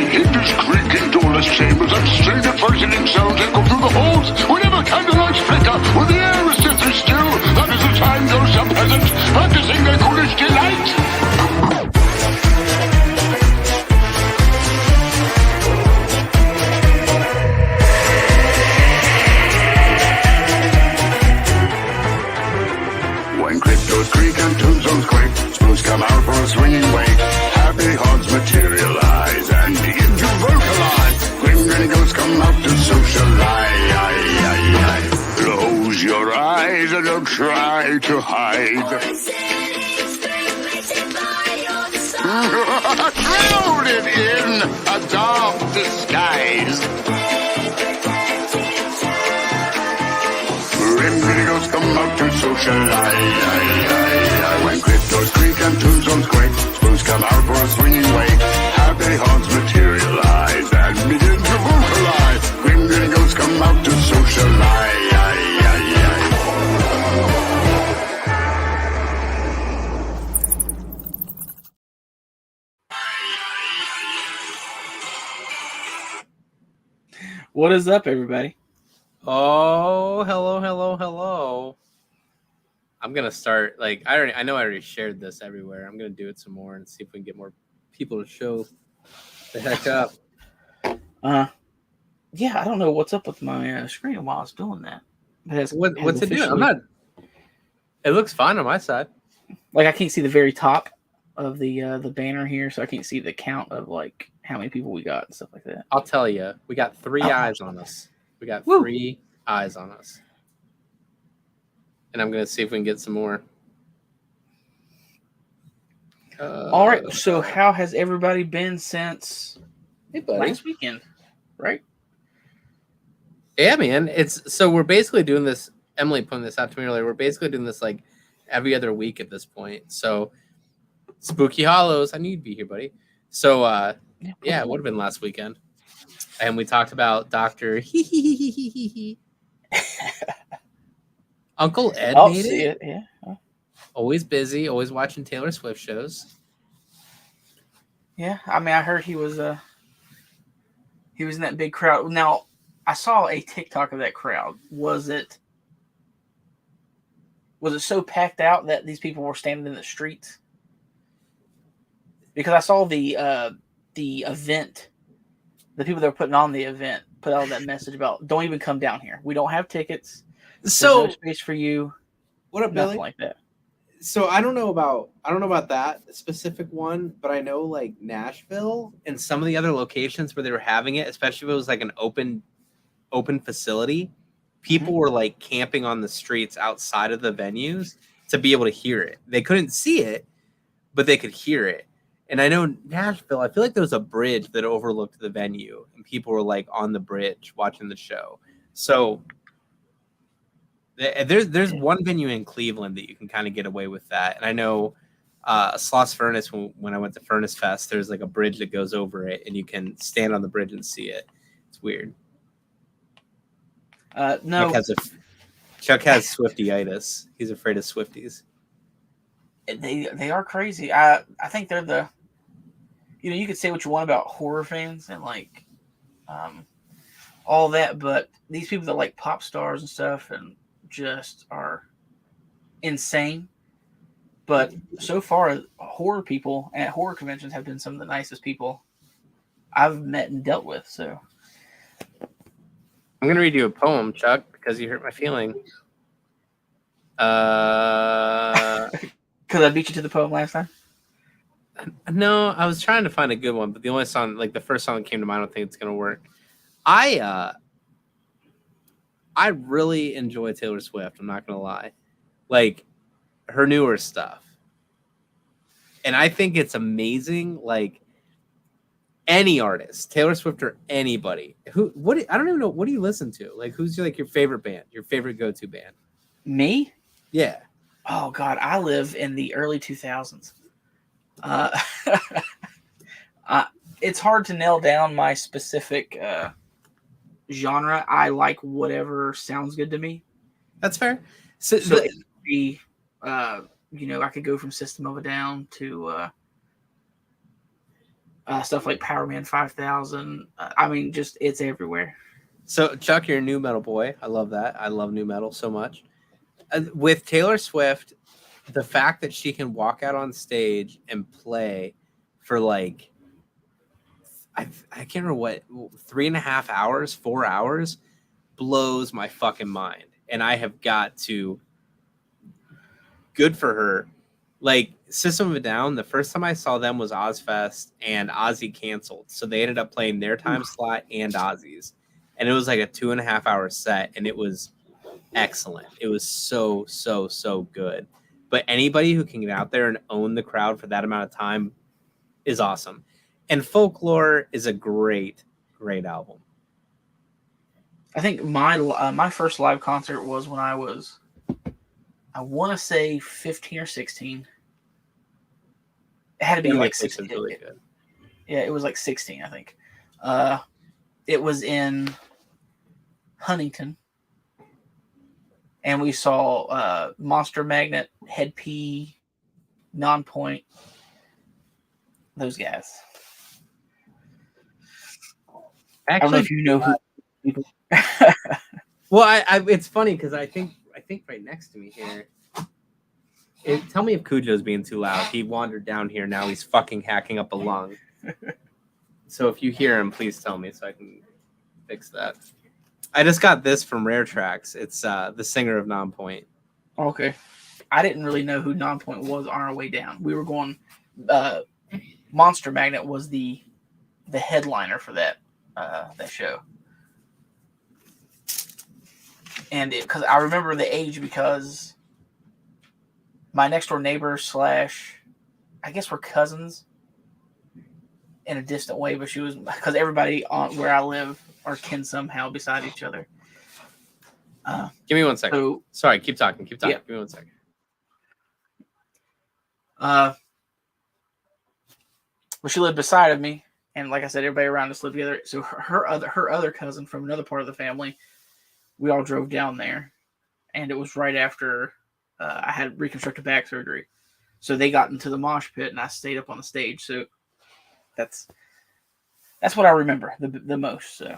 hinges creak in doorless chambers, and strained adversing cells echo through the halls. Whenever candlelights flicker, when the air is deathly still, that is the time those young peasants, practicing their ghoulish delight. When cryptos creak and tombstones quake, spoons come out for a swinging wake. Happy haunts materialize and begin to vocalize. Grim grinning ghosts come out to socialize. Close your eyes and don't try to hide. Shrouded in a dark disguise. Grim grinning ghosts come out to socialize. When cryptos creak and tombstones quake, spoons come out for a swinging wake. Happy haunts materialize and begin to vocalize. Grim grinning ghosts come out to socialize. What is up, everybody? Oh, hello. I'm gonna start I know I already shared this everywhere. I'm gonna do it some more and see if we can get more people to show the heck up. Yeah, I don't know what's up with my screen while I was doing that. What's it doing? It looks fine on my side. Like I can't see the very top of the banner here, so I can't see the count of like how many people we got and stuff like that. I'll tell you, we got three eyes on us. We got Woo. 3 eyes on us, and I'm gonna see if we can get some more. All right. So how has everybody been since last weekend? Right. Yeah, man. So we're basically doing this. Emily pointed this out to me earlier. We're basically doing this like every other week at this point. So Spooky Hollows. I knew you'd be here, buddy. So yeah, it would have been last weekend. And we talked about Dr. Uncle Ed made it. Yeah. Always busy, always watching Taylor Swift shows. Yeah. I mean, I heard he was in that big crowd. Now, I saw a TikTok of that crowd. Was it so packed out that these people were standing in the streets? Because I saw the event, the people that were putting on the event put out that message about don't even come down here. We don't have tickets. So There's no space for you. What up, Nothing Billy? like that. So I don't know about that specific one, but I know like Nashville. and some of the other locations where they were having it, especially if it was like an open facility, people were like camping on the streets outside of the venues to be able to hear it. They couldn't see it, but they could hear it. And I know Nashville, I feel like there was a bridge that overlooked the venue, and people were like on the bridge watching the show. So there's one venue in Cleveland that you can kind of get away with that. And I know Sloss Furnace, when I went to Furnace Fest, there's like a bridge that goes over it, and you can stand on the bridge and see it. It's weird. No, Chuck has Swiftie-itis. He's afraid of Swifties. they are crazy. I think they're the, you could say what you want about horror fans and like all that, but these people that like pop stars and stuff and just are insane. But so far, horror people at horror conventions have been some of the nicest people I've met and dealt with. So I'm going to read you a poem, Chuck, because you hurt my feeling. Because I beat you to the poem last time. No, I was trying to find a good one, but the only song, like the first song that came to mind, I don't think it's going to work. I really enjoy Taylor Swift. I'm not going to lie. Like her newer stuff. And I think it's amazing. Like any artist, Taylor Swift or anybody I don't even know. What do you listen to? Like, who's your favorite band, your favorite go-to band? Me? Yeah. Oh God, I live in the early 2000s. It's hard to nail down my specific genre. I like whatever sounds good to me. That's fair. So it could be, I could go from System of a Down to stuff like Power Man 5000. I mean, just it's everywhere. So Chuck, you're a new metal boy. I love that. I love new metal so much. With Taylor Swift, the fact that she can walk out on stage and play for like I can't remember what 3.5 hours, 4 hours blows my fucking mind. And I have got to good for her. Like System of a Down, the first time I saw them was Ozfest and Ozzy canceled. So they ended up playing their time slot and Ozzy's. And it was like a 2.5 hour set and it was excellent. It was so good. But anybody who can get out there and own the crowd for that amount of time is awesome. And Folklore is a great album. I think my first live concert was when I was, I want to say 15 or 16. It had to be like 16. Really good. Yeah, it was like 16, I think. It was in Huntington. And we saw Monster Magnet, Head P, Nonpoint, those guys. Actually, I don't know if you know who people. Well, I it's funny because I think right next to me here. Tell me if Cujo's being too loud. He wandered down here. Now he's fucking hacking up a lung. So if you hear him, please tell me so I can fix that. I just got this from Rare Tracks. It's the singer of Nonpoint. Okay. I didn't really know who Nonpoint was on our way down. We were going. Monster Magnet was the headliner for that show. And because I remember the age because my next door neighbor / I guess we're cousins in a distant way, but she was because everybody on where I live are kin somehow beside each other. Give me 1 second. So, sorry, keep talking. Yeah. Give me 1 second. Well, she lived beside of me, and like I said, everybody around us lived together. So her other cousin from another part of the family, we all drove down there, and it was right after I had reconstructive back surgery. So they got into the mosh pit, and I stayed up on the stage. So that's what I remember the most. So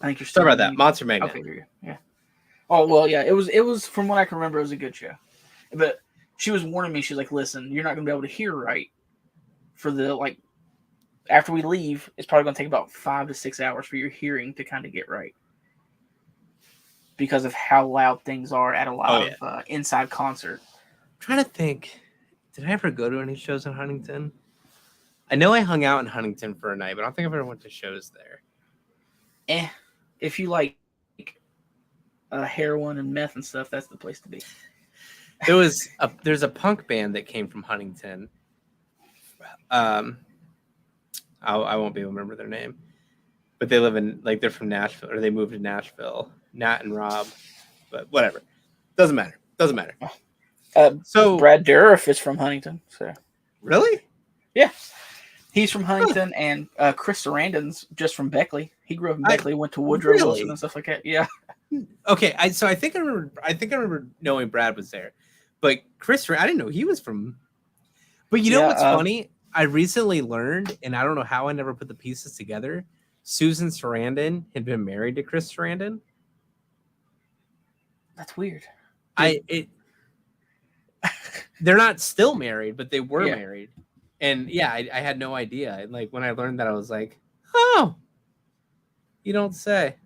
I think you're still sorry about that. Monster Magnet. Okay, yeah. Oh well, yeah. It was from what I can remember. It was a good show, but she was warning me. She's like, "Listen, you're not going to be able to hear right for the after we leave. It's probably going to take about 5 to 6 hours for your hearing to kind of get right because of how loud things are at a lot of inside concert." I'm trying to think. Did I ever go to any shows in Huntington? I know I hung out in Huntington for a night, but I don't think I've ever went to shows there. If you like heroin and meth and stuff, that's the place to be. There's a punk band that came from Huntington. I won't be able to remember their name, but they live in they're from Nashville or they moved to Nashville. Nat and Rob, but whatever, doesn't matter. So Brad Dourif is from Huntington. So really, yeah, he's from Huntington, and Chris Sarandon's just from Beckley. He grew up in Beckley, went to Woodrow Wilson and stuff like that. Yeah. Okay, I think I remember knowing Brad was there, but Chris, I didn't know he was from. But you know what's funny? I recently learned, and I don't know how I never put the pieces together. Susan Sarandon had been married to Chris Sarandon. That's weird. They're not still married, but they were married, and I had no idea. And when I learned that, I was like, oh, you don't say.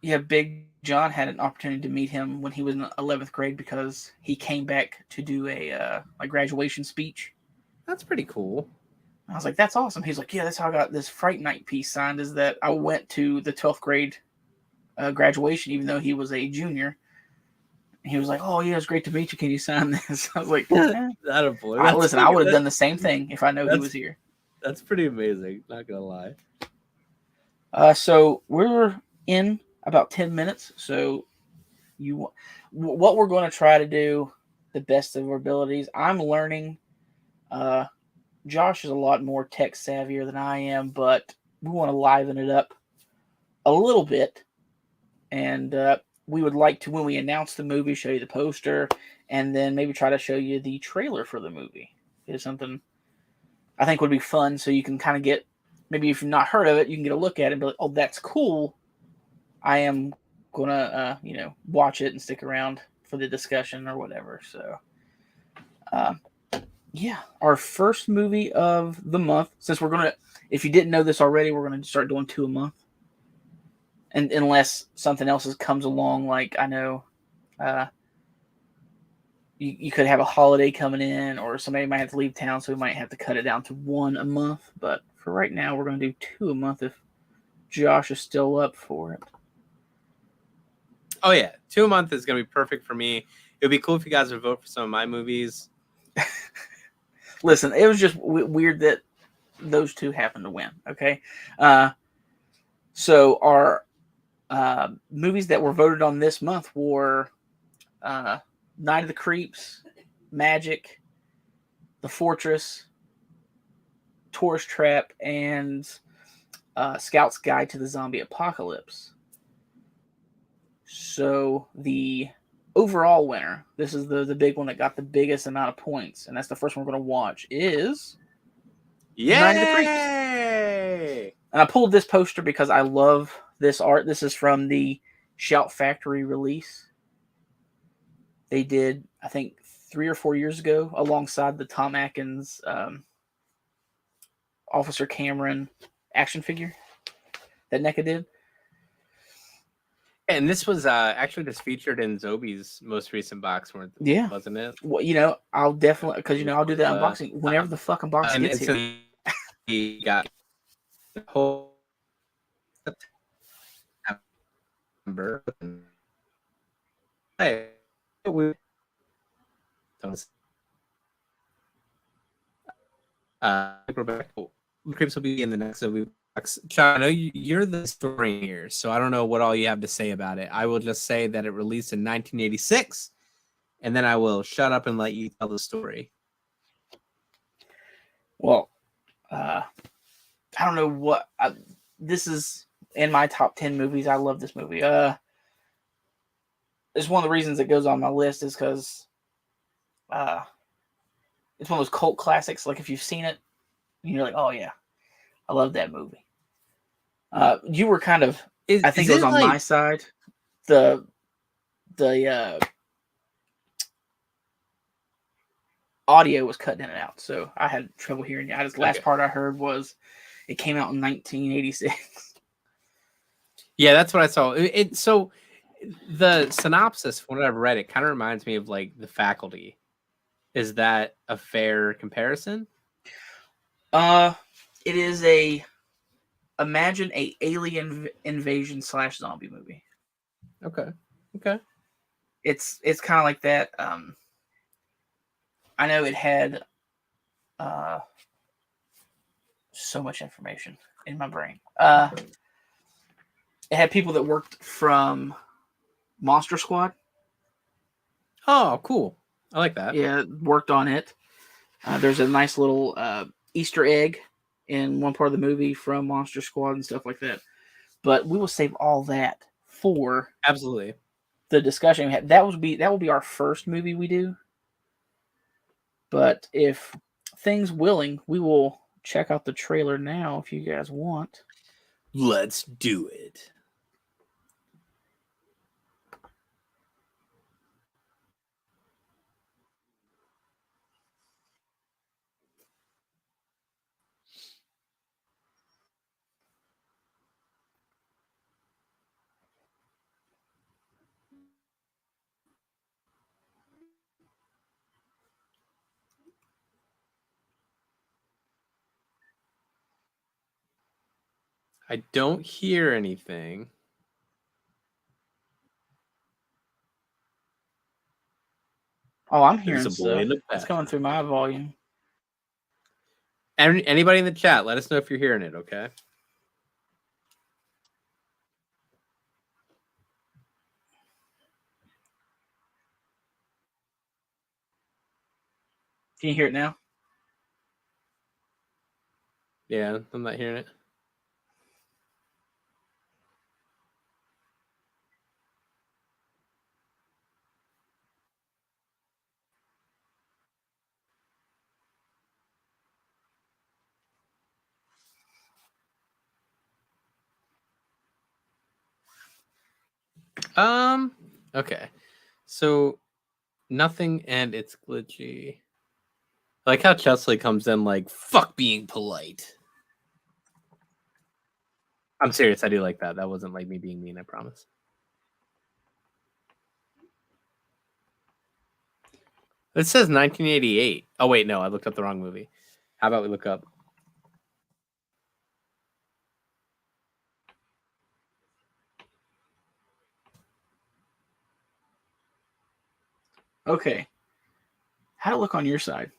Yeah, Big John had an opportunity to meet him when he was in 11th grade because he came back to do a graduation speech. That's pretty cool. I was like, that's awesome. He's like, yeah, that's how I got this Fright Night piece signed, is that I went to the 12th grade graduation, even though he was a junior. And he was like, oh, yeah, it's great to meet you. Can you sign this? I was like, that a boy. Listen, I would have done the same thing if I know he was here. That's pretty amazing. Not going to lie. So we're in about 10 minutes. So what we're going to try to do the best of our abilities. I'm learning. Josh is a lot more tech savvier than I am, but we want to liven it up a little bit. And we would like to, when we announce the movie, show you the poster and then maybe try to show you the trailer for the movie. is something I think would be fun. So you can kind of get, maybe if you've not heard of it, you can get a look at it and be like, oh, that's cool. I am gonna, watch it and stick around for the discussion or whatever. So, uh, yeah, our first movie of the month. Since we're gonna, if you didn't know this already, we're gonna start doing 2 a month, and unless something else comes along, like I know, you could have a holiday coming in, or somebody might have to leave town, so we might have to cut it down to 1 a month. But for right now, we're gonna do 2 a month if Josh is still up for it. Oh yeah, 2 a month is gonna be perfect for me. It would be cool if you guys would vote for some of my movies. Listen, it was just weird that those 2 happened to win. Okay, so our movies that were voted on this month were Night of the Creeps, Magic, The Fortress, Tourist Trap, and Scout's Guide to the Zombie Apocalypse. So the overall winner, this is the big one that got the biggest amount of points, and that's the first one we're going to watch, is Night of the Creeps. Yay! And I pulled this poster because I love this art. This is from the Shout Factory release. They did, I think, 3 or 4 years ago, alongside the Tom Atkins Officer Cameron action figure that NECA did. And this was actually just featured in Zobi's most recent box, wasn't it? Well, I'll definitely, because I'll do that unboxing whenever the fucking box And gets here. so he got the whole September. Hey, we don't. Creeps will be in the next Zobi box. John, I know you're the historian here, so I don't know what all you have to say about it. I will just say that it released in 1986, and then I will shut up and let you tell the story. Well, I don't know what this is in my top 10 movies. I love this movie. It's one of the reasons it goes on my list is because it's one of those cult classics. Like if you've seen it, you're like, oh yeah, I love that movie. You were kind of, I think it was on my side. The audio was cutting in and out, so I had trouble hearing you. The last part I heard was it came out in 1986. Yeah, that's what I saw. So the synopsis, from what I've read, it kind of reminds me of like The Faculty. Is that a fair comparison? It is imagine a alien invasion / zombie movie. Okay. It's kind of like that. I know it had so much information in my brain. It had people that worked from Monster Squad. Oh, cool. I like that. Yeah, worked on it. There's a nice little Easter egg in one part of the movie from Monster Squad and stuff like that. But we will save all that for absolutely the discussion we had. That will be our first movie we do. But if things willing, we will check out the trailer now if you guys want. Let's do it. I don't hear anything. Oh, I'm hearing stuff. It's coming through my volume. Anybody in the chat, let us know if you're hearing it, okay? Can you hear it now? Yeah, I'm not hearing it. Okay. So nothing and it's glitchy. I like how Chesley comes in like fuck being polite. I'm serious. I do like that. That wasn't like me being mean. I promise. It says 1988. Oh wait, no, I looked up the wrong movie. How about we look up? Okay. How'd it look on your side?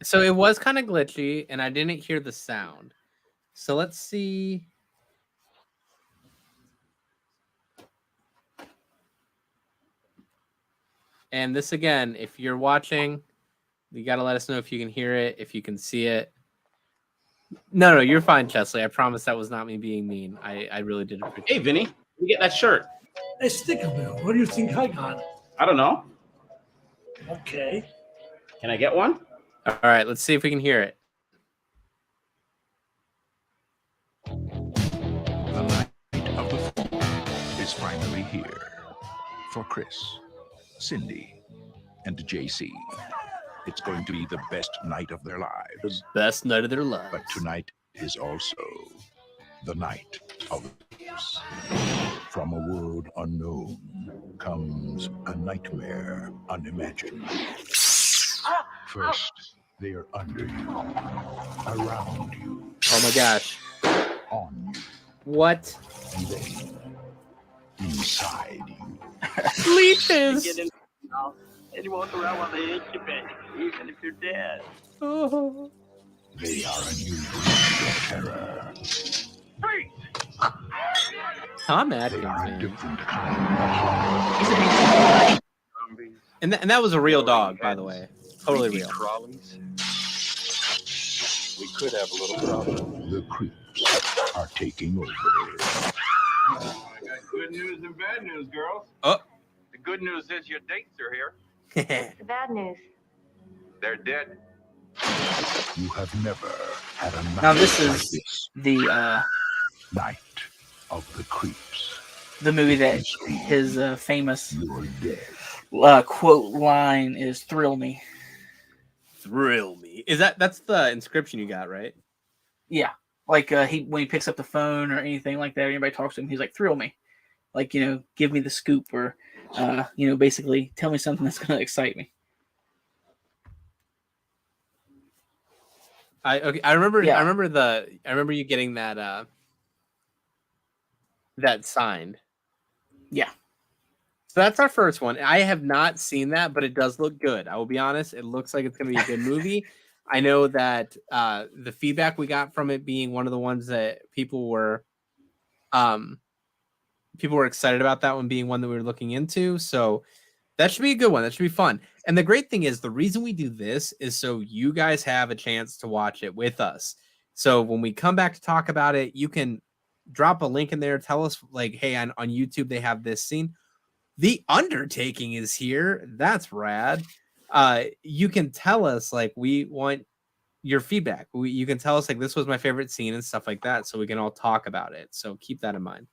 So it was kind of glitchy, and I didn't hear the sound. So let's see. And this again, if you're watching, you got to let us know if you can hear it, if you can see it. No, you're fine, Chesley. I promise that was not me being mean. I really did appreciate Hey, Vinny, you get that shirt? Hey, Stickerbill, what do you think I got? I don't know. Okay. Can I get one? All right, let's see if we can hear it. The night of the fall is finally here for Chris, Cindy, and JC. It's going to be the best night of their lives. Best night of their lives. But tonight is also the night of the Creeps. From a world unknown comes a nightmare unimagined. First, they are under you, around you, Oh my gosh. on you, What? and then inside you. Leeches. Get in the house and you walk around while they incubate, even if you're dead. Oh. They are a new breed of terror. Tom They Atkins, are a man. different kind of horror. And that was a real dog, by the way. Totally real. We could have a little problem. The creeps are taking over. I got good news and bad news, girls. Oh. The good news is your dates are here. The bad news. They're dead. You have never had a night Now this like is this. the Night of the creeps. movie that his famous You're dead. quote line is "Thrill me." Thrill me. That's the inscription you got, right? Yeah, like when he picks up the phone or anything like that, anybody talks to him, he's like, "Thrill me," like give me the scoop or basically tell me something that's going to excite me. I remember Yeah. I remember you getting that that signed. Yeah. So that's our first one. I have not seen that, but it does look good. I will be honest. It looks like it's going to be a good movie. I know that the feedback we got from it being one of the ones that people were excited about, that one being one that we were looking into. So that should be a good one. That should be fun. And the great thing is the reason we do this is so you guys have a chance to watch it with us. So when we come back to talk about it, you can drop a link in there. Tell us like, hey, on YouTube, they have this scene. The Undertaking is here. That's rad. You can tell us like, we want your feedback. You can tell us like, this was my favorite scene and stuff like that. So we can all talk about it. So keep that in mind.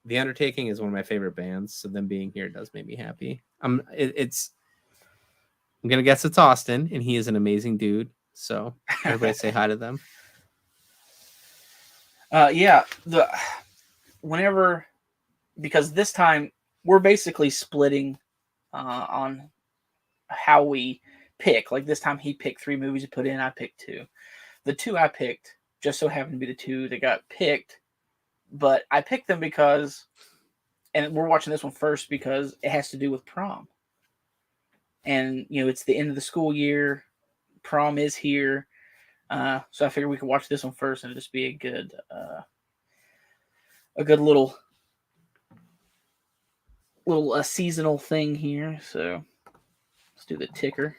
The Undertaking is one of my favorite bands. So them being here does make me happy. I'm going to guess it's Austin, and he is an amazing dude. So everybody say hi to them. Because this time we're basically splitting on how we pick. Like this time he picked 3 movies to put in, I picked 2. The 2 I picked just so happened to be the 2 that got picked, but I picked them because, and we're watching this one first because it has to do with prom. And, it's the end of the school year. Prom is here. So I figured we could watch this one first and just be a good little seasonal thing here. So let's do the ticker.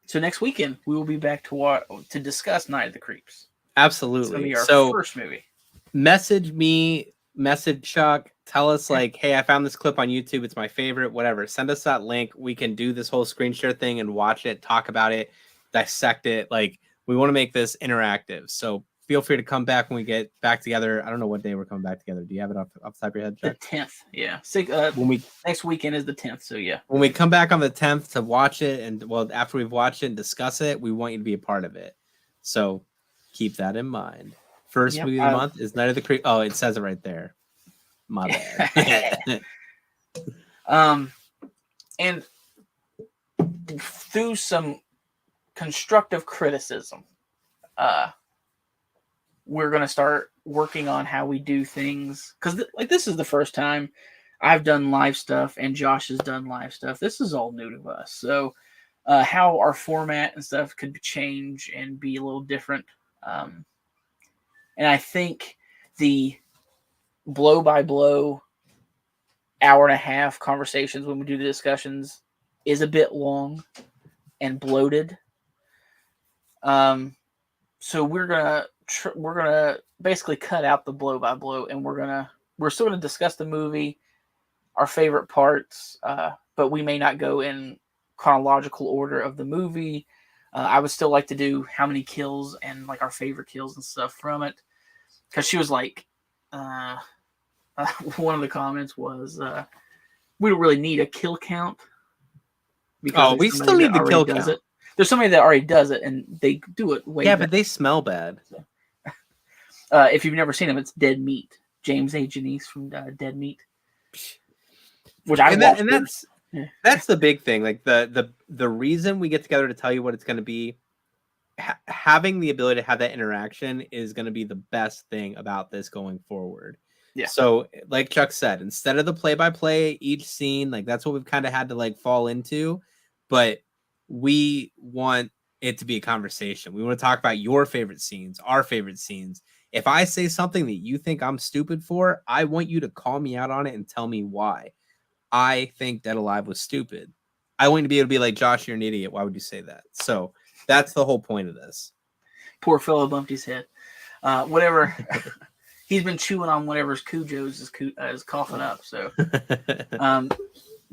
So next weekend we will be back to discuss Night of the Creeps. Absolutely. It's gonna be our So first movie. Message me, message Chuck, tell us like, hey, I found this clip on YouTube. It's my favorite, whatever. Send us that link. We can do this whole screen share thing and watch it, talk about it, dissect it. Like, we want to make this interactive. So feel free to come back when we get back together. I don't know what day we're coming back together. Do you have it off the top of your head, The Chuck? 10th, yeah. When we Next weekend is the 10th, so yeah. when we come back on the 10th to watch it, and well, after we've watched it and discuss it, we want you to be a part of it. So keep that in mind. First Yep, movie of the month is Night of the Creep. Oh, it says it right there. My bad. And through some constructive criticism, we're going to start working on how we do things. Because this is the first time I've done live stuff and Josh has done live stuff. This is all new to us. So how our format and stuff could change and be a little different. And I think the blow-by-blow hour-and-a-half conversations when we do the discussions is a bit long and bloated. So we're gonna basically cut out the blow-by-blow, and we're still gonna discuss the movie, our favorite parts, but we may not go in chronological order of the movie. I would still like to do how many kills and like our favorite kills and stuff from it, because she was like, one of the comments was, we don't really need a kill count. Oh, we still need the kill count. There's somebody that already does it, and they do it way better. But they smell bad. If you've never seen him, it's Dead Meat. James A. Janice from Dead Meat. Which that's the big thing. Like the reason we get together to tell you what it's going to be, having the ability to have that interaction is going to be the best thing about this going forward. Yeah. So like Chuck said, instead of the play-by-play, each scene, like that's what we've kind of had to like fall into, but we want it to be a conversation. We want to talk about your favorite scenes, our favorite scenes. If I say something that you think I'm stupid for, I want you to call me out on it and tell me why. I think Dead Alive was stupid. I want you to be able to be like, Josh, you're an idiot. Why would you say that? So that's the whole point of this. Poor fellow bumped his head. Whatever. He's been chewing on whatever's Cujo's is coughing up. So,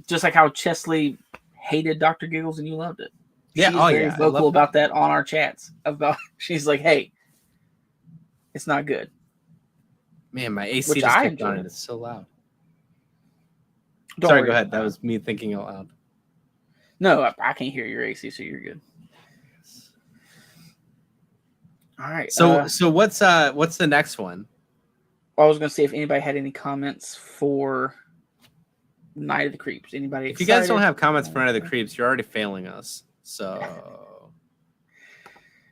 just like how Chesley hated Dr. Giggles and you loved it. Yeah. She's very vocal about that on our chats. She's like, hey, it's not good. Man, my AC Which just I kicked on enjoy. and it's so loud. Don't Sorry, worry go ahead. about That it. was me thinking out loud. No, I can't hear your AC, so you're good. All right. So what's the next one? I was going to see if anybody had any comments for Night of the Creeps. Anybody If you guys don't excited? have comments for Night of the Creeps, you're already failing us. So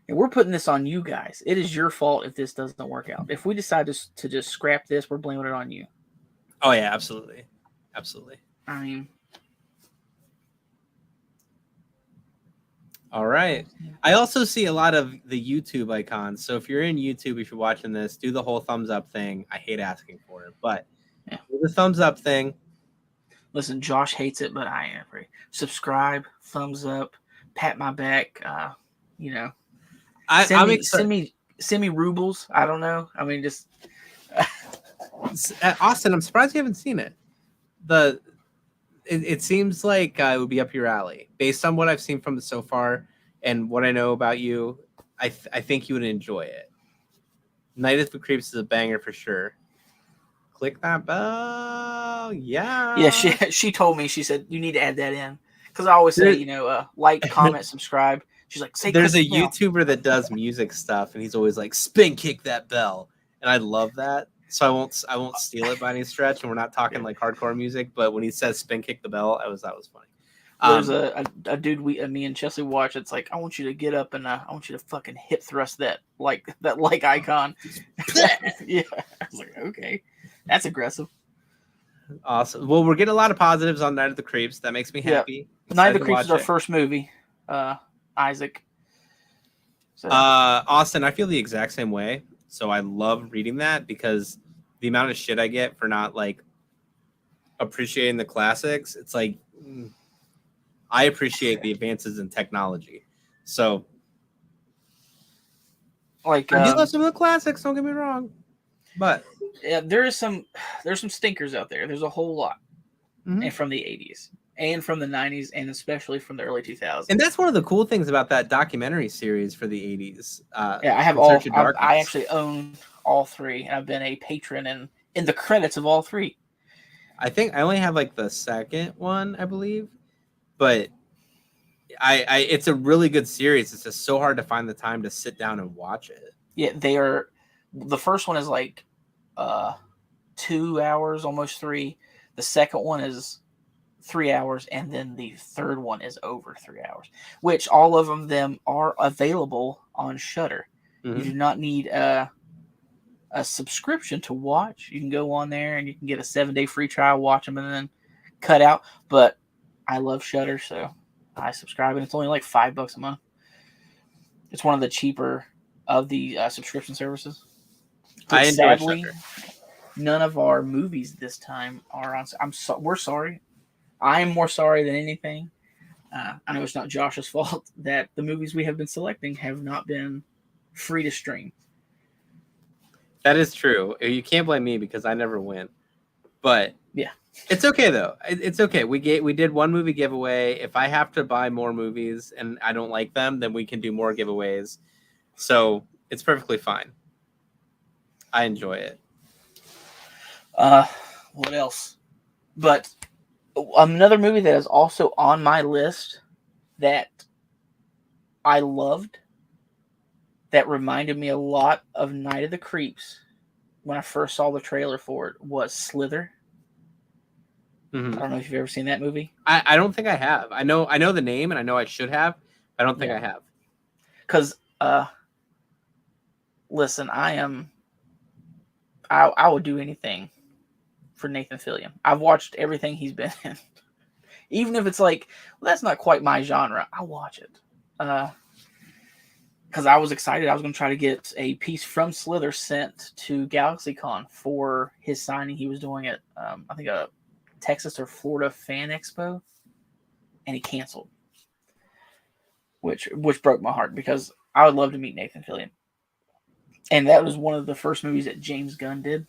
And we're putting this on you guys. It is your fault if this doesn't work out. If we decide to just scrap this, we're blaming it on you. oh yeah, absolutely. Absolutely. I mean, All right. I also see a lot of the YouTube icons. So if you're in YouTube, if you're watching this, do the whole thumbs up thing. I hate asking for it, but Yeah. do the thumbs up thing. listen, Josh hates it, but I am free. Subscribe, thumbs up, pat my back. I'm excited. Send me rubles. I don't know. I mean, just Austin, I'm surprised you haven't seen it. It seems like it would be up your alley based on what I've seen from it so far and what I know about you. I think you would enjoy it. Night of the Creeps is a banger for sure. Click that bell. Yeah. She told me. She said you need to add that in because I always say like, comment, subscribe. She's like, say There's a click now. YouTuber that does music stuff, and he's always like, spin kick that bell, and I love that. So I won't steal it by any stretch, and we're not talking like hardcore music. But when he says spin kick the bell, that was funny. There's a dude me and Chesley watch. It's like, I want you to get up and I want you to fucking hip thrust that icon. Yeah, I was like, okay, that's aggressive. Awesome. Well, we're getting a lot of positives on Night of the Creeps. That makes me happy. Night of the Excited to Creeps is watch our it. first movie. Isaac. So, Austin, I feel the exact same way. So I love reading that because the amount of shit I get for not like appreciating the classics, it's like I appreciate the advances in technology. So like, I do love some of the classics, don't get me wrong. But yeah, there's some stinkers out there. There's a whole lot Mhm. and from the 80s. and from the 90s, and especially from the early 2000s. And that's one of the cool things about that documentary series for the 80s. Yeah, I have In all. Search of Darkness. I actually own all three, and I've been a patron in the credits of all three. I think I only have like the second one, I believe, but I it's a really good series. It's just so hard to find the time to sit down and watch it. Yeah, they are. The first one is like 2 hours, almost 3. The second one is 3 hours, and then the third one is over 3 hours. Which all of them are available on Shudder. Mhm. You do not need a subscription to watch. You can go on there and you can get a 7-day free trial, watch them, and then cut out. But I love Shudder, so I subscribe, and it's only like $5 a month. It's one of the cheaper of the subscription services. I enjoy Sadly, Shudder. none of our movies this time are on. We're sorry. I am more sorry than anything. I know it's not Josh's fault that the movies we have been selecting have not been free to stream. That is true. You can't blame me because I never win. But yeah, it's okay though. It's okay. We did one movie giveaway. If I have to buy more movies and I don't like them, then we can do more giveaways. So it's perfectly fine. I enjoy it. What else? But another movie that is also on my list that I loved, that reminded me a lot of Night of the Creeps when I first saw the trailer for it, was Slither. Mhm. I don't know if you've ever seen that movie. I don't think I have. I know the name and I know I should have. I don't think I have. Because, listen, I would do anything for Nathan Fillion. I've watched everything he's been in. Even if it's like, well, that's not quite my genre, I'll watch it. Because I was excited. I was going to try to get a piece from Slither sent to GalaxyCon for his signing he was doing at, I think, a Texas or Florida Fan Expo. And he canceled. Which broke my heart because I would love to meet Nathan Fillion. And that was one of the first movies that James Gunn did.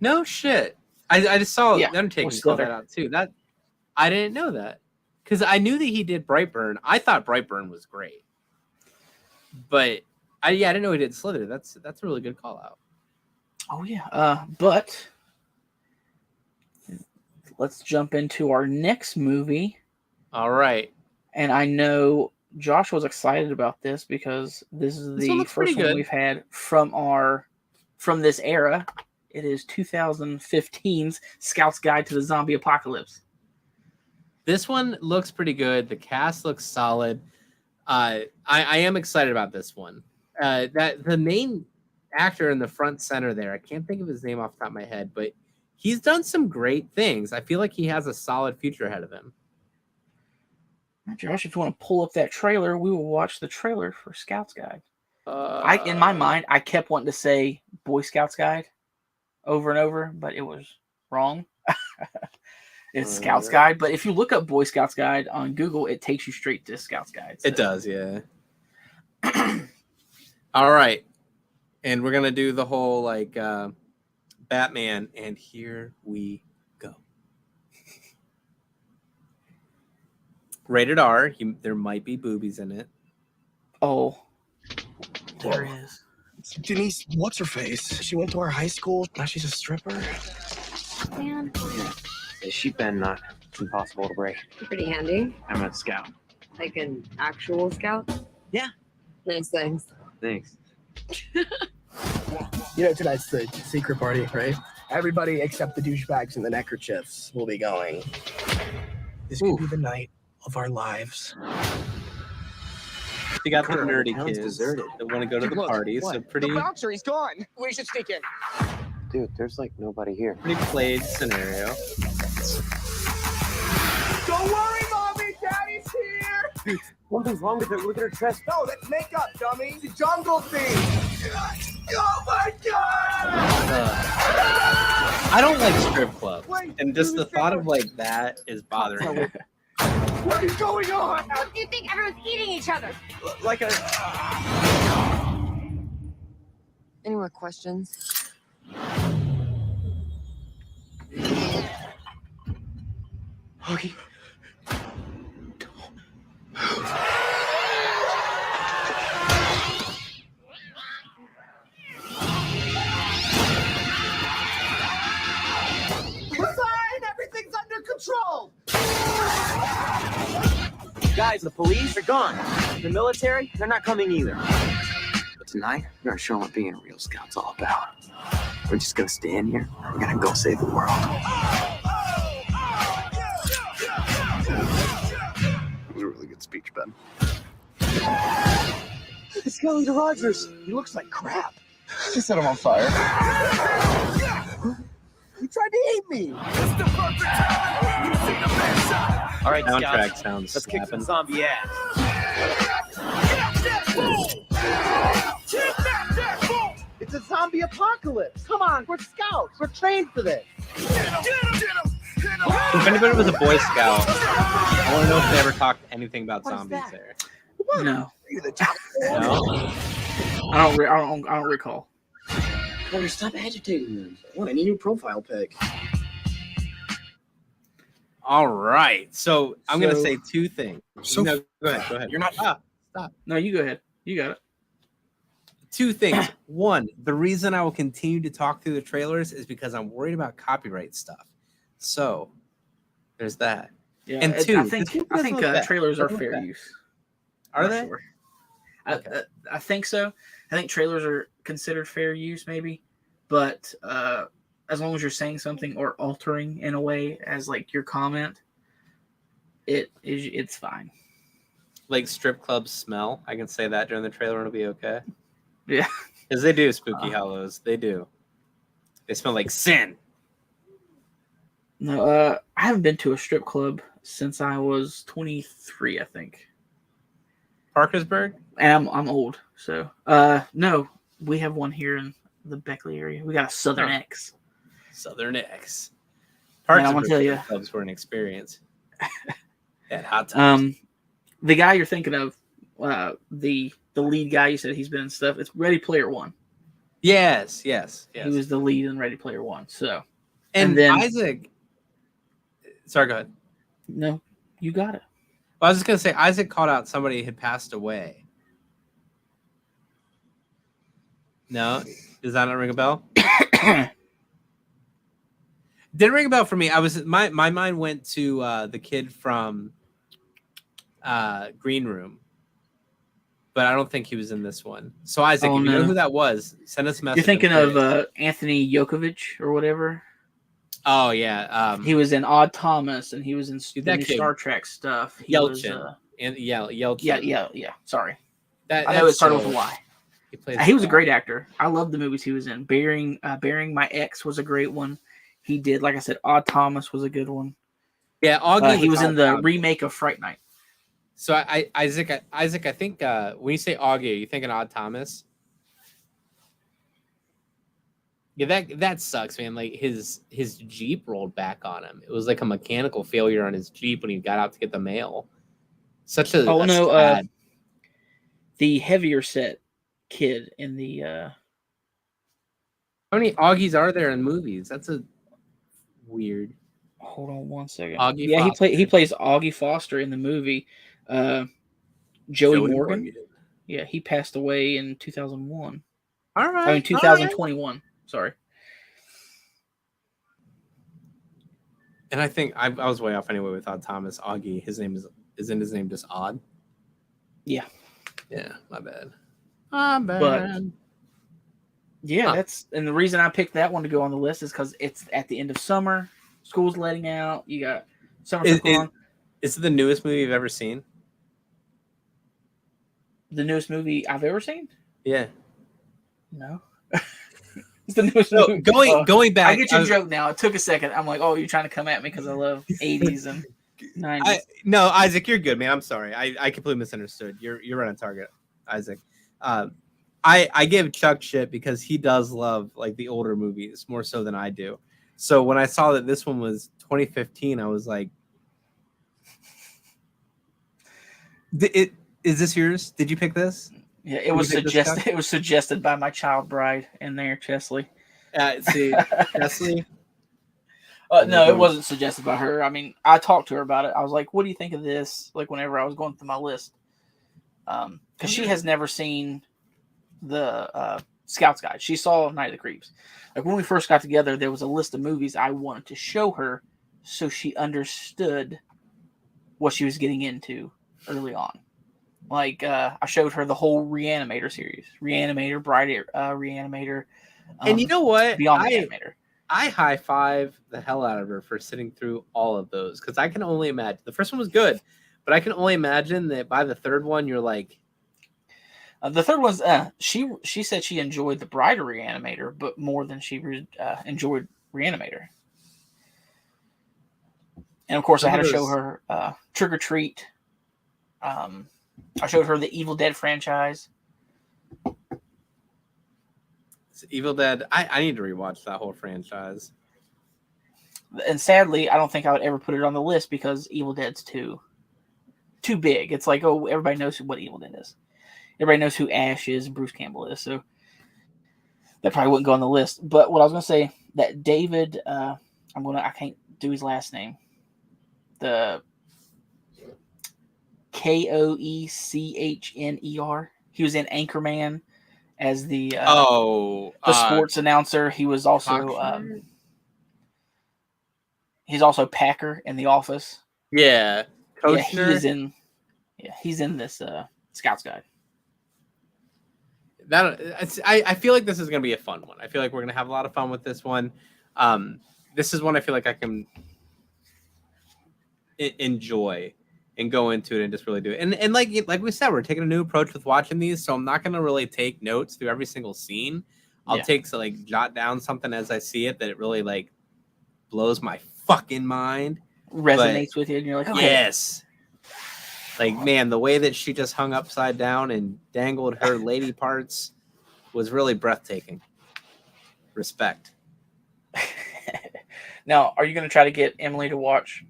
No shit. I just saw Undertaker call Slither. that out too. That I didn't know that. Because I knew that he did Brightburn. I thought Brightburn was great. But I didn't know he did Slither. That's a really good call out. Oh yeah. But let's jump into our next movie. All right. And I know Josh was excited about this because this is This one the looks pretty first one good. we've had from this era. It is 2015's Scout's Guide to the Zombie Apocalypse. This one looks pretty good. The cast looks solid. I am excited about this one. That the main actor in the front center there, I can't think of his name off the top of my head, but he's done some great things. I feel like he has a solid future ahead of him. Josh, if you want to pull up that trailer, we will watch the trailer for Scout's Guide. In my mind, I kept wanting to say Boy Scouts Guide over and over, but it was wrong. It's Scout's Guide. But if you look up Boy Scouts Guide on Google, it takes you straight to Scout's Guide. So. It does, yeah. All right. And we're going to do the whole like Batman. And here we go. Rated R. There might be boobies in it. Oh, there is. Denise, what's her face? She went to our high school. Now she's a stripper. Man, Is she been not impossible to break? pretty handy. I'm a scout. Like an actual scout. Yeah. Nice things. Thanks. You know, tonight's the secret party, right? Everybody except the douchebags and the neckerchiefs will be going. This could be the night of our lives. You got the Colonel, nerdy town's kids deserted. that want to go to the party. So pretty, bouncer, he's gone. We should sneak in. Dude, there's like nobody here. pretty played scenario. Don't worry, Mommy. Daddy's here. Something's wrong with her. Look at her chest. No, that's makeup, dummy. The jungle thing. Oh my God! I don't like strip clubs, Wait, and just the who's thought there? of like that is bothering me. What is going on? How do you think everyone's eating each other? Like a. Any more questions? Augie. We're fine. Everything's under control. Guys, the police are gone. The military, they're not coming either. But tonight, we're gonna show them what being a real scout's all about. We're just gonna stand here. We're gonna go save the world. That was a really good speech, Ben. It's Kelly Rogers. He looks like crap. She set him on fire. He tried to eat me. All right, Soundtrack scouts, sounds let's kick some slapping. zombie ass. It's a zombie apocalypse. Come on, we're scouts. We're trained for this. If anybody was a Boy Scout, I want to know if they ever talked anything about zombies there. No, No? I don't recall. Better stop agitating them. What, any new profile pic? All right. So I'm going to So- say two things. So- No, go ahead. Go ahead. You're not- Stop. No, you go ahead. You got it. Two things. One, the reason I will continue to talk through the trailers is because I'm worried about copyright stuff. So there's that. Yeah, And I two, think this movie doesn't look bad. trailers are Doesn't look fair bad. use. Are For they? sure. Okay. I think so. I think trailers are considered fair use, maybe, but as long as you're saying something or altering in a way as like your comment, it's fine. Like strip clubs smell. I can say that during the trailer and it'll be okay. Yeah. Because they do spooky hollows. They do. They smell like sin. No, I haven't been to a strip club since I was 23, I think. Parkersburg? And I'm old, so no, we have one here in the Beckley area. We got a Southern X. Southern X. Man, I wanna tell Parkersburg ya. clubs were an experience. At hot times. The guy you're thinking of, the lead guy, you said he's been in stuff. It's Ready Player One. Yes. He was the lead in Ready Player One. So, And then Isaac. Sorry, go ahead. no, you got it. Well, I was just gonna say Isaac called out somebody had passed away. No, does that not ring a bell? Didn't ring a bell for me. My mind went to the kid from Green Room, but I don't think he was in this one. So Isaac, Oh, if you know no. who that was, send us a message. You're thinking and play it. of Anthony Yokovich or whatever. Oh yeah, He was in Odd Thomas, and he was in the that new kid. Star Trek stuff. He was, Yelchin. And Yelchin. yeah. Sorry, That, I know it that's started so- with a Y. He, plays He was a the- great actor. I love the movies he was in. Bearing My Ex was a great one. He did, like I said, Odd Thomas was a good one. Yeah, Augie. He was in the Odd. remake of Fright Night. So Isaac, I think when you say Augie, are you thinking Odd Thomas? Yeah, that sucks, man. Like his Jeep rolled back on him. It was like a mechanical failure on his Jeep when he got out to get the mail. Such a Oh, no, sad- The heavier set kid in the How many Augies are there in movies? That's a weird. hold on one second. Augie yeah, Foster. he plays Augie Foster in the movie. Joey Morgan. Yeah, he passed away in 2001. All right. I mean 2021. Sorry. And I think I was way off anyway with Odd Thomas. Augie, his name isn't his name just Odd? Yeah. Yeah, my bad. But yeah, Huh. that's and the reason I picked that one to go on the list is because it's at the end of summer. School's letting out. You got summer stuff going on. Is it the newest movie you've ever seen? The newest movie I've ever seen? Yeah. No. It's the newest So movie. going back, I get your joke now. It took a second. I'm like, oh, you're trying to come at me because I love 80s and 90s. No, Isaac, you're good, man. I'm sorry. I completely misunderstood. You're right on target, Isaac. I give Chuck shit because he does love like the older movies more so than I do. So when I saw that this one was 2015, I was like, is this yours? Did you pick this? Yeah, it was Did you pick this, suggested. Chuck? It was suggested by my child bride in there, Chesley. See, Chesley. No, it wasn't suggested by her. I mean, I talked to her about it. I was like, "What do you think of this?" Like whenever I was going through my list, because she has never seen the Scouts Guide. She saw Night of the Creeps. Like when we first got together, there was a list of movies I wanted to show her so she understood what she was getting into early on. Like I showed her the whole Reanimator series, Reanimator, Bride, Reanimator, And you know what? Beyond Reanimator. I high five the hell out of her for sitting through all of those because I can only imagine the first one was good, but I can only imagine that by the third one you're like. The third was she said she enjoyed the Bride Reanimator, but more than she enjoyed Reanimator. And of course, I had to show her Trick or Treat. I showed her the Evil Dead franchise. Evil Dead. I need to rewatch that whole franchise. And sadly, I don't think I would ever put it on the list because Evil Dead's too big. It's like, oh, everybody knows what Evil Dead is. Everybody knows who Ash is and Bruce Campbell is. So that probably wouldn't go on the list. But what I was going to say, that David, I can't do his last name. The Koechner. He was in Anchorman as the sports announcer. He was also he's also Packer in The Office. Yeah, Koechner. He's in this Scouts Guide. I feel like this is going to be a fun one. I feel like we're going to have a lot of fun with this one. This is one I feel like I can enjoy and go into it and just really do it. And like we said, we're taking a new approach with watching these, so I'm not going to really take notes through every single scene. I'll jot down something as I see it that it really like blows my fucking mind, resonates with you, and you're like, okay. Yes. Like, man, the way that she just hung upside down and dangled her lady parts was really breathtaking. Respect. Now, are you going to try to get Emily to watch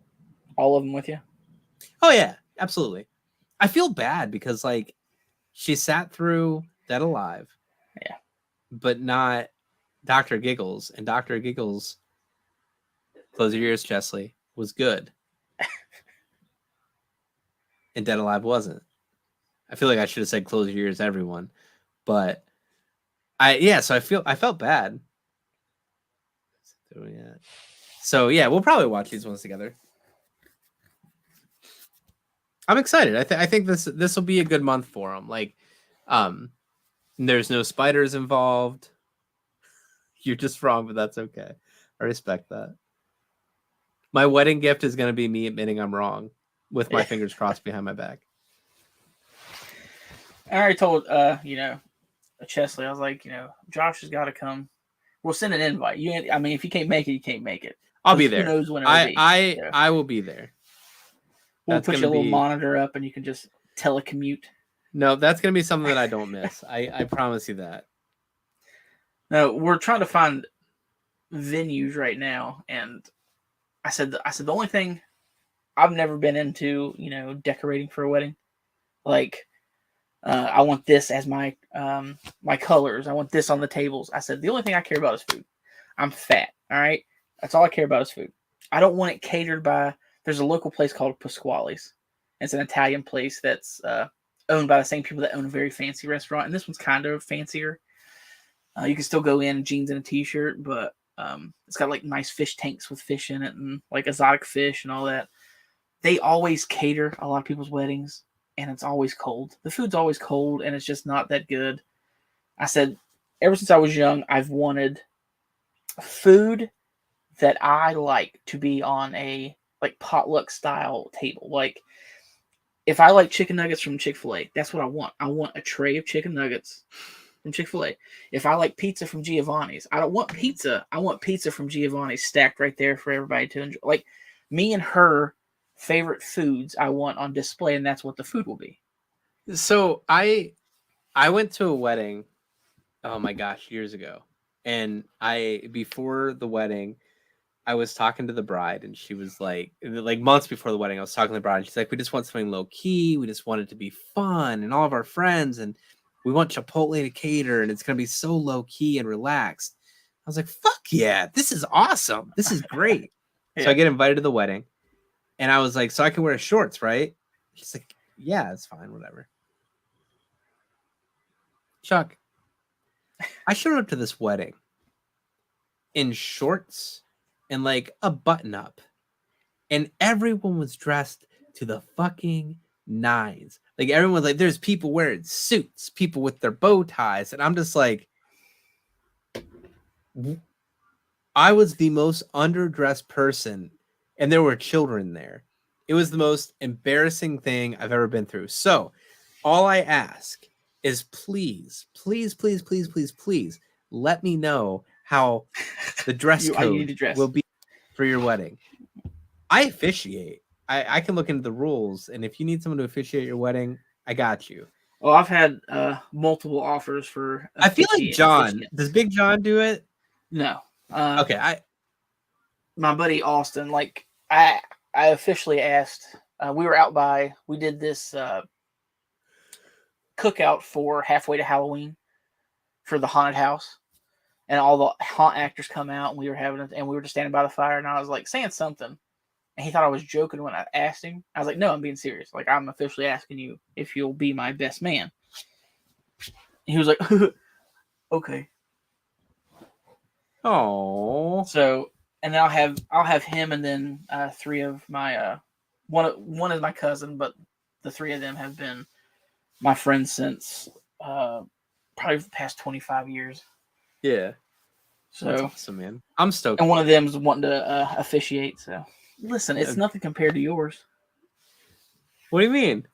all of them with you? Oh, yeah, absolutely. I feel bad because, like, she sat through Dead Alive. Yeah. But not Dr. Giggles. And Dr. Giggles, close your ears, Chesley, was good. And Dead Alive wasn't. I feel like I should have said close your ears, everyone. But so I felt bad. So yeah, we'll probably watch these ones together. I'm excited. I think this will be a good month for them. Like, there's no spiders involved. You're just wrong, but that's okay. I respect that. My wedding gift is going to be me admitting I'm wrong with my fingers crossed behind my back. I already told, Chesley, I was like, Josh has got to come. We'll send an invite. If you can't make it, you can't make it. I'll be there. Who knows when it'll be. I will be there. We'll put your little monitor up and you can just telecommute. No, that's going to be something that I don't miss. I promise you that. No, we're trying to find venues right now. And I said the only thing I've never been into, decorating for a wedding. Like, I want this as my my colors. I want this on the tables. I said, the only thing I care about is food. I'm fat. All right. That's all I care about is food. I don't want it catered by, there's a local place called Pasquale's. It's an Italian place that's owned by the same people that own a very fancy restaurant. And this one's kind of fancier. You can still go in jeans and a t-shirt, but it's got like nice fish tanks with fish in it and like exotic fish and all that. They always cater a lot of people's weddings, and it's always cold. The food's always cold, and it's just not that good. I said, ever since I was young, I've wanted food that I like to be on a like potluck style table. Like, if I like chicken nuggets from Chick-fil-A, that's what I want. I want a tray of chicken nuggets from Chick-fil-A. If I like pizza from Giovanni's, I don't want pizza. I want pizza from Giovanni's stacked right there for everybody to enjoy. Like, me and her favorite foods I want on display, and that's what the food will be. So I went to a wedding, oh my gosh, years ago. And before the wedding, I was talking to the bride, and she was like months before the wedding, I was talking to the bride, and she's like, we just want something low key. We just want it to be fun and all of our friends, and we want Chipotle to cater, and it's going to be so low key and relaxed. I was like, fuck yeah, this is awesome. This is great. So Yeah. I get invited to the wedding, and I was like, so I can wear shorts, right? He's like, yeah, it's fine, whatever. Chuck, I showed up to this wedding in shorts and like a button up, and everyone was dressed to the fucking nines. Like everyone's like, there's people wearing suits, people with their bow ties, and I'm just like, I was the most underdressed person, and there were children there. It was the most embarrassing thing I've ever been through. So, all I ask is please, please, please, please, please, please let me know how the dress How you need code to dress. will be for your wedding. I officiate. I can look into the rules, and if you need someone to officiate your wedding, I got you. Well, I've had multiple offers for. I feel like John. officiant. Does Big John do it? No. Okay, My buddy Austin, like I officially asked. We were out by. We did this cookout for halfway to Halloween for the haunted house, and all the haunt actors come out, and we were having it, and we were just standing by the fire, and I was like saying something, and he thought I was joking when I asked him. I was like, no, I'm being serious. Like, I'm officially asking you if you'll be my best man. And he was like, okay. Oh. So, and then I'll have him, and then three of my one is my cousin, but the three of them have been my friends since probably the past 25 years. Yeah. So That's awesome, man. I'm stoked. And one of them's wanting to officiate. So listen, it's nothing compared to yours. What do you mean?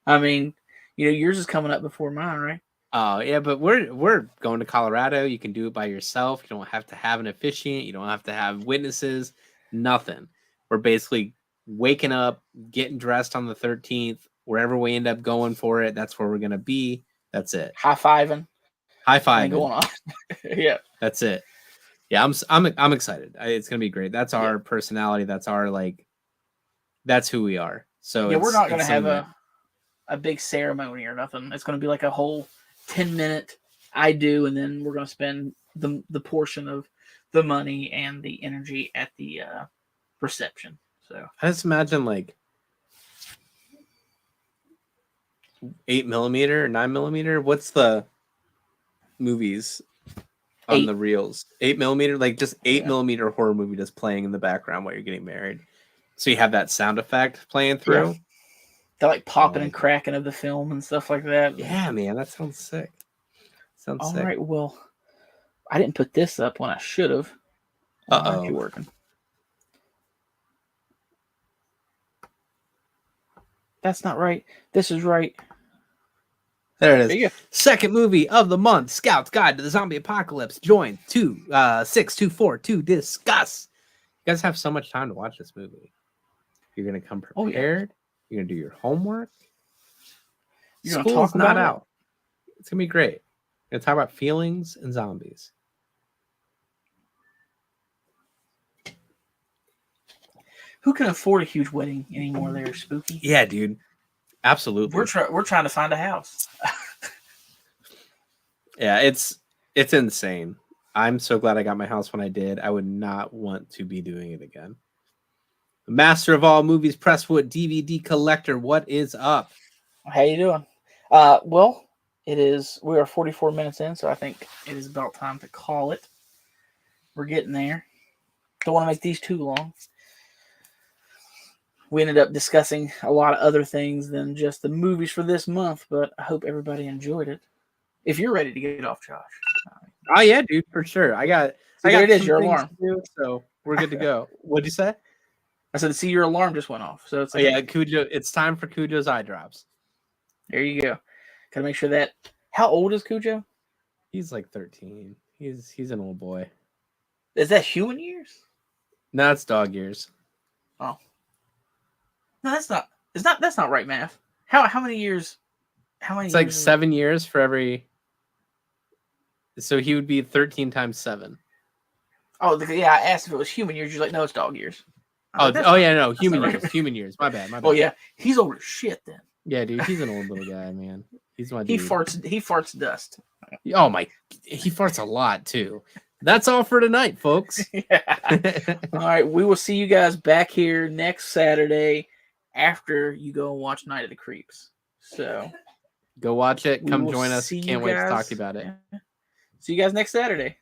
I mean, yours is coming up before mine, right? Oh yeah, but we're going to Colorado. You can do it by yourself. You don't have to have an officiant. You don't have to have witnesses. Nothing. We're basically waking up, getting dressed on the 13th. Wherever we end up going for it, that's where we're gonna be. That's it. High-fiving. High-fiving. Going on. Yeah. That's it. Yeah, I'm excited. It's gonna be great. That's our personality. That's our that's who we are. So yeah, we're not gonna have a big ceremony or nothing. It's gonna be like a whole 10-minute I do, and then we're gonna spend the portion of the money and the energy at the reception. So I just imagine like 8mm or 9mm. What's the movies on the reels? 8mm, like just 8mm horror movie just playing in the background while you're getting married. So you have that sound effect playing through. Yeah. They're like popping and cracking of the film and stuff like that. Yeah, man, that sounds sick. Sounds All sick. right, well, I didn't put this up when I should have. Uh-oh. You working? That's not right. This is right. There it is. There you go. Second movie of the month, Scout's Guide to the Zombie Apocalypse. Join 624 to discuss. You guys have so much time to watch this movie. You're gonna come prepared. You're gonna do your homework. You're gonna School's talk not about it? out. It's gonna be great. We're gonna talk about feelings and zombies. Who can afford a huge wedding anymore? They're spooky. Yeah, dude. Absolutely. We're trying to find a house. Yeah, it's insane. I'm so glad I got my house when I did. I would not want to be doing it again. The master of all movies, Presswood DVD collector. What is up? How you doing? Well, we are 44 minutes in, so I think it is about time to call it. We're getting there. Don't want to make these too long. We ended up discussing a lot of other things than just the movies for this month, but I hope everybody enjoyed it. If you're ready to get off, Josh. Oh yeah, dude, for sure. I got there it is, some your things alarm. to do, so we're good to go. What'd you say? I said, see, your alarm just went off. So it's Oh, yeah, Cujo. It's time for Cujo's eye drops. There you go. Gotta make sure that. How old is Cujo? He's like 13. He's an old boy. Is that human years? No, it's dog years. Oh. No, that's not. That's not right math. How many years? How many? It's like years 7 years for every. So he would be 13 times 7. Oh, yeah. I asked if it was human years. You're like, no, it's dog years. Oh yeah, no, human years. Human years. My bad. Oh yeah, he's old as shit then. Yeah, dude, he's an old little guy, man. He's my He dude. farts dust. Oh my, he farts a lot too. That's all for tonight, folks. All right, we will see you guys back here next Saturday after you go and watch Night of the Creeps. So Go watch it. we Come will join us. see you Can't wait to talk guys- to you about it. See you guys next Saturday.